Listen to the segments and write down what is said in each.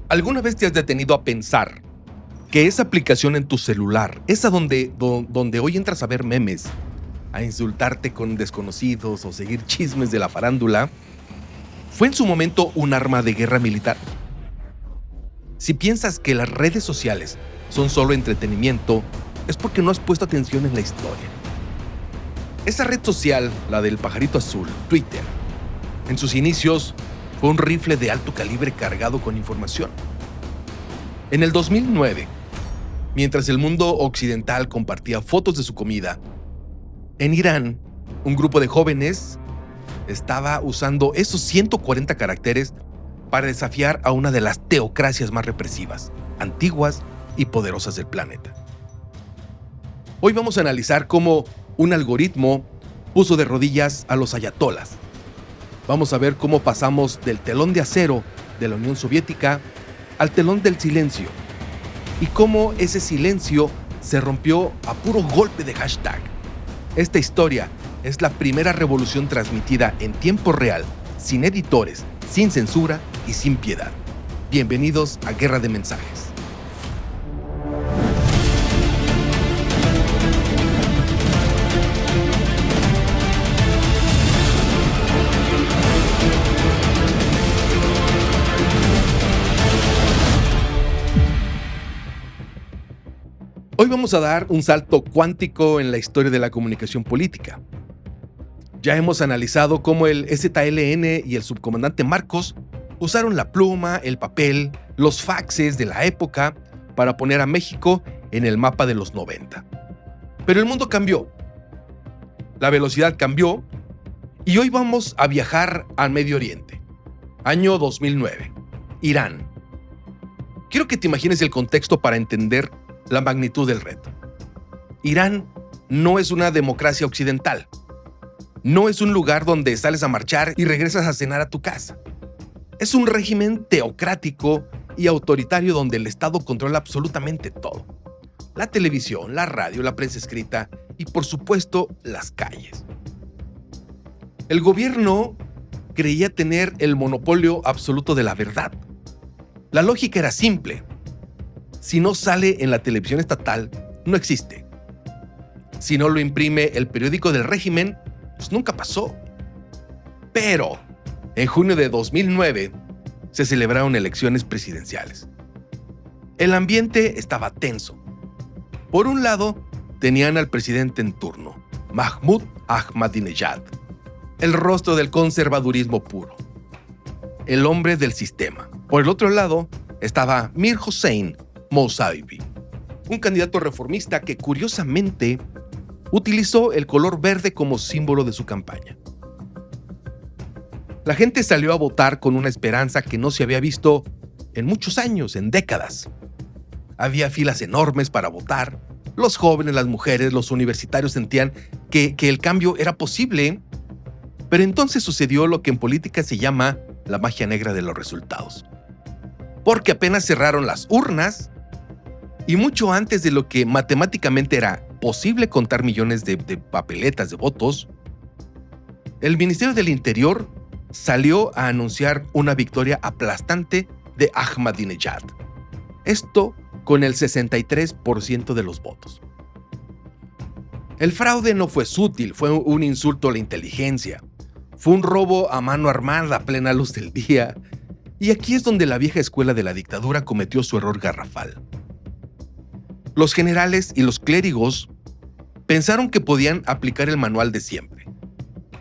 ¿Alguna vez te has detenido a pensar que esa aplicación en tu celular, esa donde hoy entras a ver memes, a insultarte con desconocidos o seguir chismes de la farándula, fue en su momento un arma de guerra militar? Si piensas que las redes sociales son solo entretenimiento, es porque no has puesto atención en la historia. Esa red social, la del pajarito azul, Twitter, en sus inicios fue un rifle de alto calibre cargado con información. En el 2009, mientras el mundo occidental compartía fotos de su comida, en Irán, un grupo de jóvenes estaba usando esos 140 caracteres para desafiar a una de las teocracias más represivas, antiguas y poderosas del planeta. Hoy vamos a analizar cómo un algoritmo puso de rodillas a los ayatolas. Vamos a ver cómo pasamos del telón de acero de la Unión Soviética al telón del silencio y cómo ese silencio se rompió a puro golpe de hashtag. Esta historia es la primera revolución transmitida en tiempo real, sin editores, sin censura y sin piedad. Bienvenidos a Guerra de Mensajes. Hoy vamos a dar un salto cuántico en la historia de la comunicación política. Ya hemos analizado cómo el EZLN y el subcomandante Marcos usaron la pluma, el papel, los faxes de la época para poner a México en el mapa de los 90. Pero el mundo cambió. La velocidad cambió y hoy vamos a viajar al Medio Oriente. Año 2009. Irán. Quiero que te imagines el contexto para entender la magnitud del reto. Irán no es una democracia occidental. No es un lugar donde sales a marchar y regresas a cenar a tu casa. Es un régimen teocrático y autoritario donde el Estado controla absolutamente todo. La televisión, la radio, la prensa escrita y, por supuesto, las calles. El gobierno creía tener el monopolio absoluto de la verdad. La lógica era simple. Si no sale en la televisión estatal, no existe. Si no lo imprime el periódico del régimen, pues nunca pasó. Pero, en junio de 2009, se celebraron elecciones presidenciales. El ambiente estaba tenso. Por un lado, tenían al presidente en turno, Mahmoud Ahmadinejad, el rostro del conservadurismo puro, el hombre del sistema. Por el otro lado, estaba Mir Hossein Mousavi, un candidato reformista que curiosamente utilizó el color verde como símbolo de su campaña. La gente salió a votar con una esperanza que no se había visto en muchos años, en décadas. Había filas enormes para votar. Los jóvenes, las mujeres, los universitarios sentían que el cambio era posible. Pero entonces sucedió lo que en política se llama la magia negra de los resultados. Porque apenas cerraron las urnas, y mucho antes de lo que matemáticamente era posible contar millones de papeletas de votos, el Ministerio del Interior salió a anunciar una victoria aplastante de Ahmadinejad. Esto con el 63% de los votos. El fraude no fue sutil, fue un insulto a la inteligencia. Fue un robo a mano armada a plena luz del día. Y aquí es donde la vieja escuela de la dictadura cometió su error garrafal. Los generales y los clérigos pensaron que podían aplicar el manual de siempre.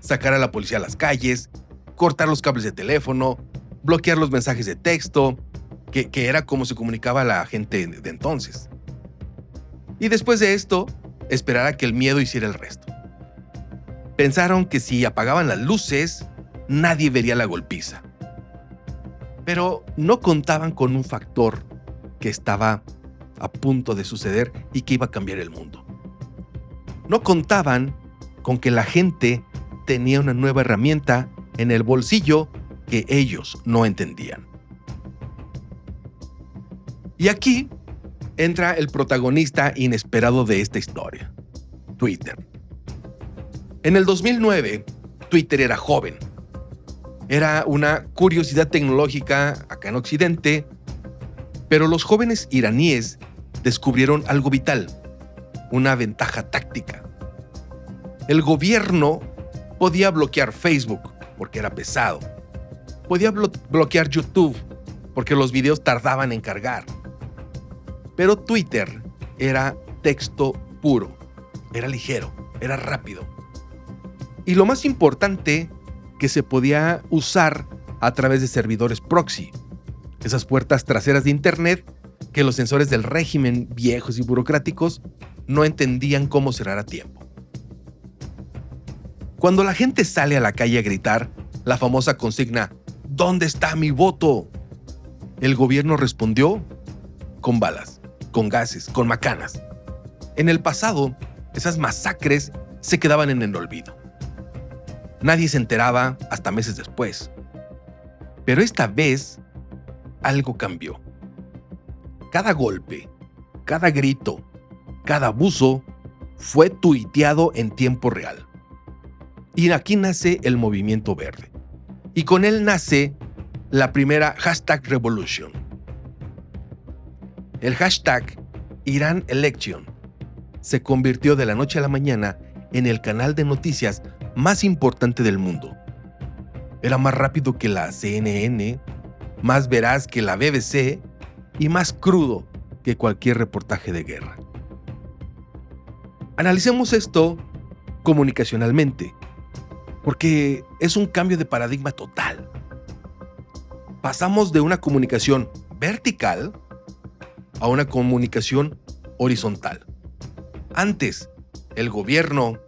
Sacar a la policía a las calles, cortar los cables de teléfono, bloquear los mensajes de texto, que era como se comunicaba la gente de entonces. Y después de esto, esperar a que el miedo hiciera el resto. Pensaron que si apagaban las luces, nadie vería la golpiza. Pero no contaban con un factor que estaba a punto de suceder y que iba a cambiar el mundo. No contaban con que la gente tenía una nueva herramienta en el bolsillo que ellos no entendían. Y aquí entra el protagonista inesperado de esta historia, Twitter. En el 2009, Twitter era joven. Era una curiosidad tecnológica acá en Occidente Pero los jóvenes iraníes descubrieron algo vital, una ventaja táctica. El gobierno podía bloquear Facebook porque era pesado. Podía bloquear YouTube porque los videos tardaban en cargar. Pero Twitter era texto puro, era ligero, era rápido. Y lo más importante, que se podía usar a través de servidores proxy, esas puertas traseras de Internet que los sensores del régimen viejos y burocráticos no entendían cómo cerrar a tiempo. Cuando la gente sale a la calle a gritar la famosa consigna ¿dónde está mi voto?, el gobierno respondió con balas, con gases, con macanas. En el pasado, esas masacres se quedaban en el olvido. Nadie se enteraba hasta meses después. Pero esta vez, algo cambió. Cada golpe, cada grito, cada abuso fue tuiteado en tiempo real. Y aquí nace el movimiento verde. Y con él nace la primera #Revolution. El hashtag Iran Election se convirtió de la noche a la mañana en el canal de noticias más importante del mundo. Era más rápido que la CNN, más veraz que la BBC y más crudo que cualquier reportaje de guerra. Analicemos esto comunicacionalmente, porque es un cambio de paradigma total. Pasamos de una comunicación vertical a una comunicación horizontal. Antes, el gobierno,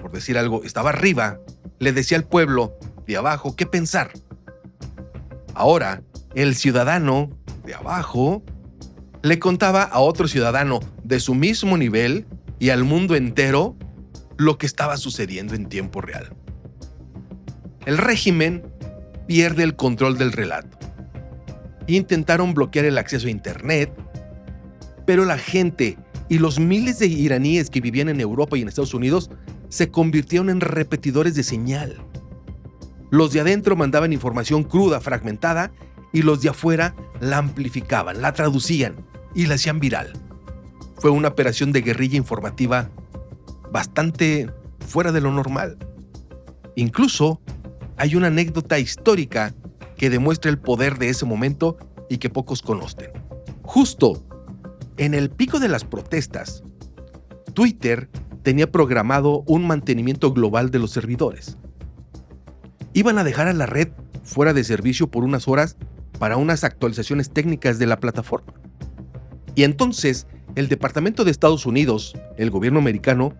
por decir algo, estaba arriba, le decía al pueblo de abajo qué pensar. Ahora, el ciudadano de abajo le contaba a otro ciudadano de su mismo nivel y al mundo entero lo que estaba sucediendo en tiempo real. El régimen pierde el control del relato. Intentaron bloquear el acceso a Internet, pero la gente y los miles de iraníes que vivían en Europa y en Estados Unidos se convirtieron en repetidores de señal. Los de adentro mandaban información cruda, fragmentada, y los de afuera la amplificaban, la traducían y la hacían viral. Fue una operación de guerrilla informativa bastante fuera de lo normal. Incluso hay una anécdota histórica que demuestra el poder de ese momento y que pocos conocen. Justo en el pico de las protestas, Twitter tenía programado un mantenimiento global de los servidores. Iban a dejar a la red fuera de servicio por unas horas para unas actualizaciones técnicas de la plataforma. Y entonces, el Departamento de Estados Unidos, el gobierno americano,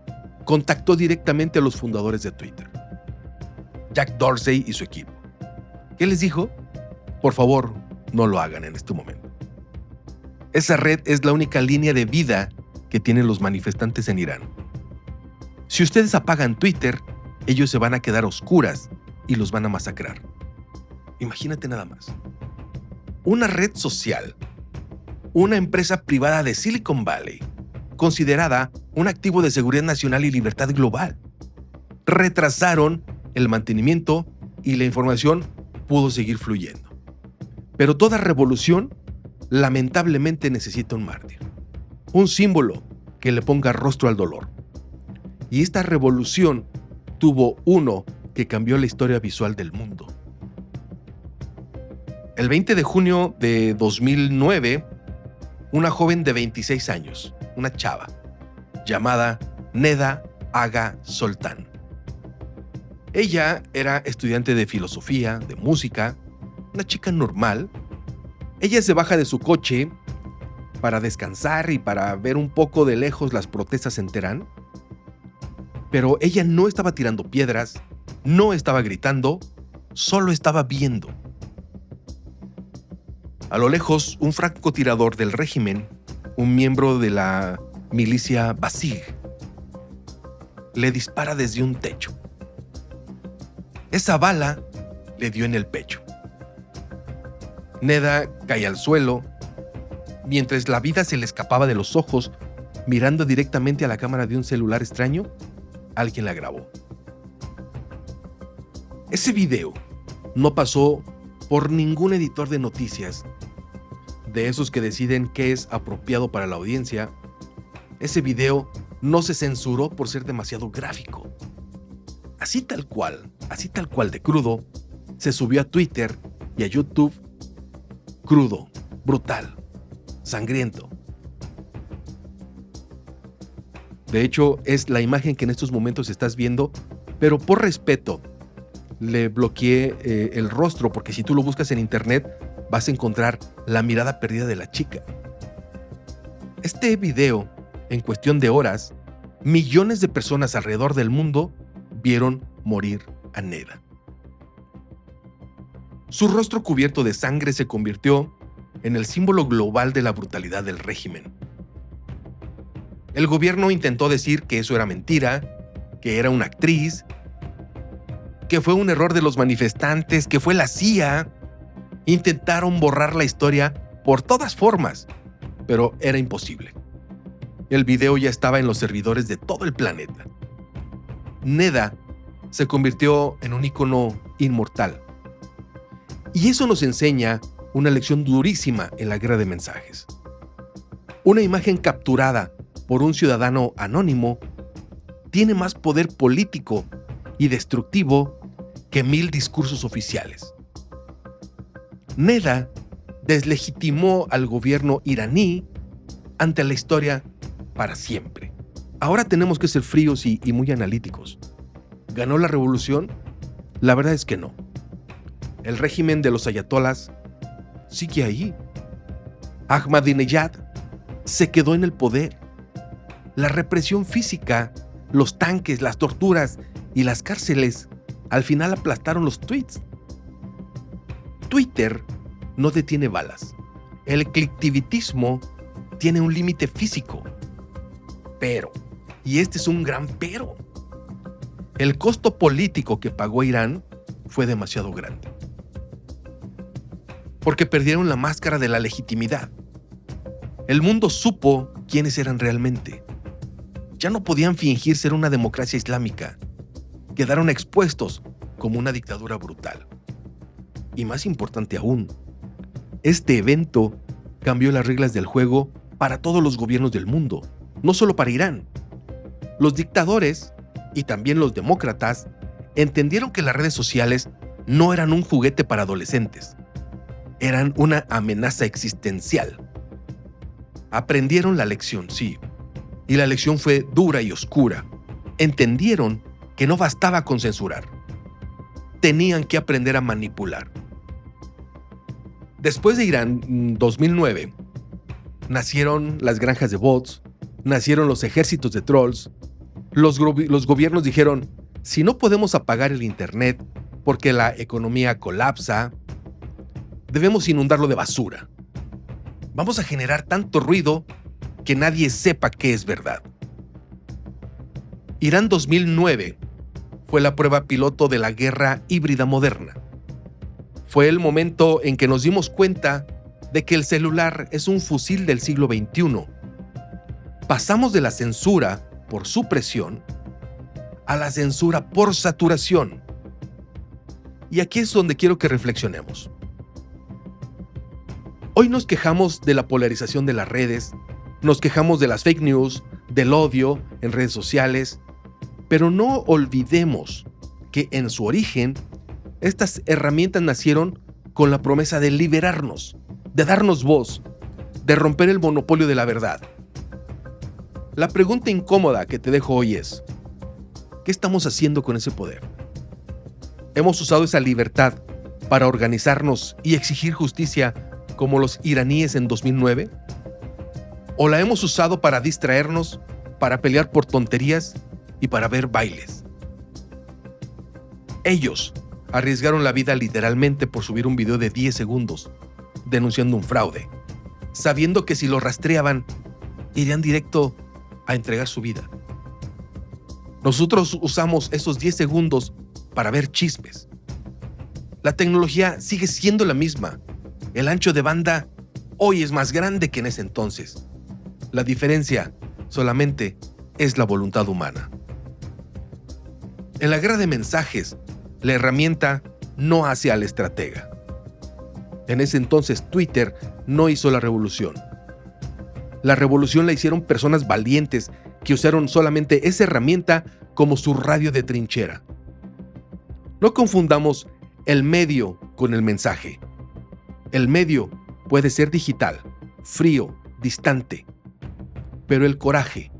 contactó directamente a los fundadores de Twitter, Jack Dorsey y su equipo. ¿Qué les dijo? Por favor, no lo hagan en este momento. Esa red es la única línea de vida que tienen los manifestantes en Irán. Si ustedes apagan Twitter, ellos se van a quedar a oscuras y los van a masacrar. Imagínate nada más. Una red social, una empresa privada de Silicon Valley, considerada un activo de seguridad nacional y libertad global. Retrasaron el mantenimiento y la información pudo seguir fluyendo. Pero toda revolución lamentablemente necesita un mártir, un símbolo que le ponga rostro al dolor. Y esta revolución tuvo uno que cambió la historia visual del mundo. El 20 de junio de 2009, una joven de 26 años, una chava, llamada Neda Agha Soltan. Ella era estudiante de filosofía, de música, una chica normal. Ella se baja de su coche para descansar y para ver un poco de lejos las protestas en Teherán. Pero ella no estaba tirando piedras, no estaba gritando, solo estaba viendo. A lo lejos, un francotirador del régimen, un miembro de la milicia Basij, le dispara desde un techo. Esa bala le dio en el pecho. Neda cae al suelo, mientras la vida se le escapaba de los ojos, mirando directamente a la cámara de un celular extraño. Alguien la grabó. Ese video no pasó por ningún editor de noticias, de esos que deciden qué es apropiado para la audiencia, ese video no se censuró por ser demasiado gráfico. Así tal cual de crudo, se subió a Twitter y a YouTube crudo, brutal, sangriento. De hecho, es la imagen que en estos momentos estás viendo, pero por respeto le bloqueé el rostro, porque si tú lo buscas en internet vas a encontrar la mirada perdida de la chica. Este video, en cuestión de horas, millones de personas alrededor del mundo vieron morir a Neda. Su rostro cubierto de sangre se convirtió en el símbolo global de la brutalidad del régimen. El gobierno intentó decir que eso era mentira, que era una actriz, que fue un error de los manifestantes, que fue la CIA. Intentaron borrar la historia por todas formas, pero era imposible. El video ya estaba en los servidores de todo el planeta. Neda se convirtió en un ícono inmortal. Y eso nos enseña una lección durísima en la guerra de mensajes. Una imagen capturada por un ciudadano anónimo tiene más poder político y destructivo que 1000 discursos oficiales. Neda deslegitimó al gobierno iraní ante la historia para siempre. Ahora tenemos que ser fríos y muy analíticos. ¿Ganó la revolución? La verdad es que no. El régimen de los ayatolás sigue ahí. Ahmadinejad se quedó en el poder. La represión física, los tanques, las torturas y las cárceles al final aplastaron los tweets. Twitter no detiene balas. El clicktivitismo tiene un límite físico. Pero, y este es un gran pero, el costo político que pagó Irán fue demasiado grande. Porque perdieron la máscara de la legitimidad. El mundo supo quiénes eran realmente. Ya no podían fingir ser una democracia islámica. Quedaron expuestos como una dictadura brutal. Y más importante aún, este evento cambió las reglas del juego para todos los gobiernos del mundo, no solo para Irán. Los dictadores, y también los demócratas, entendieron que las redes sociales no eran un juguete para adolescentes. Eran una amenaza existencial. Aprendieron la lección, sí, y la lección fue dura y oscura. Entendieron que no bastaba con censurar. Tenían que aprender a manipular. Después de Irán 2009, nacieron las granjas de bots, nacieron los ejércitos de trolls. Los gobiernos dijeron, si no podemos apagar el internet porque la economía colapsa, debemos inundarlo de basura. Vamos a generar tanto ruido que nadie sepa qué es verdad. Irán 2009 fue la prueba piloto de la guerra híbrida moderna. Fue el momento en que nos dimos cuenta de que el celular es un fusil del siglo XXI. Pasamos de la censura por supresión a la censura por saturación. Y aquí es donde quiero que reflexionemos. Hoy nos quejamos de la polarización de las redes, nos quejamos de las fake news, del odio en redes sociales, pero no olvidemos que en su origen, estas herramientas nacieron con la promesa de liberarnos, de darnos voz, de romper el monopolio de la verdad. La pregunta incómoda que te dejo hoy es, ¿qué estamos haciendo con ese poder? ¿Hemos usado esa libertad para organizarnos y exigir justicia como los iraníes en 2009? ¿O la hemos usado para distraernos, para pelear por tonterías y para ver bailes? Ellos arriesgaron la vida literalmente por subir un video de 10 segundos denunciando un fraude, sabiendo que si lo rastreaban, irían directo a entregar su vida. Nosotros usamos esos 10 segundos para ver chismes. La tecnología sigue siendo la misma. El ancho de banda hoy es más grande que en ese entonces. La diferencia solamente es la voluntad humana. En la guerra de mensajes, la herramienta no hace al estratega. En ese entonces Twitter no hizo la revolución. La revolución la hicieron personas valientes que usaron solamente esa herramienta como su radio de trinchera. No confundamos el medio con el mensaje. El medio puede ser digital, frío, distante, pero el coraje,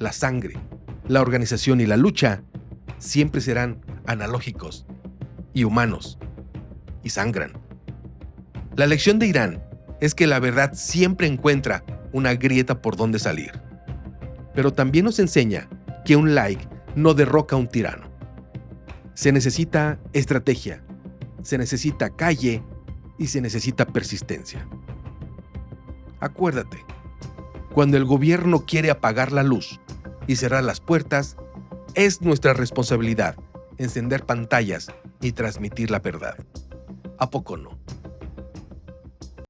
la sangre, la organización y la lucha siempre serán analógicos y humanos y sangran. La lección de Irán es que la verdad siempre encuentra una grieta por donde salir. Pero también nos enseña que un like no derroca a un tirano. Se necesita estrategia, se necesita calle y se necesita persistencia. Acuérdate, cuando el gobierno quiere apagar la luz y cerrar las puertas, es nuestra responsabilidad encender pantallas y transmitir la verdad. ¿A poco no?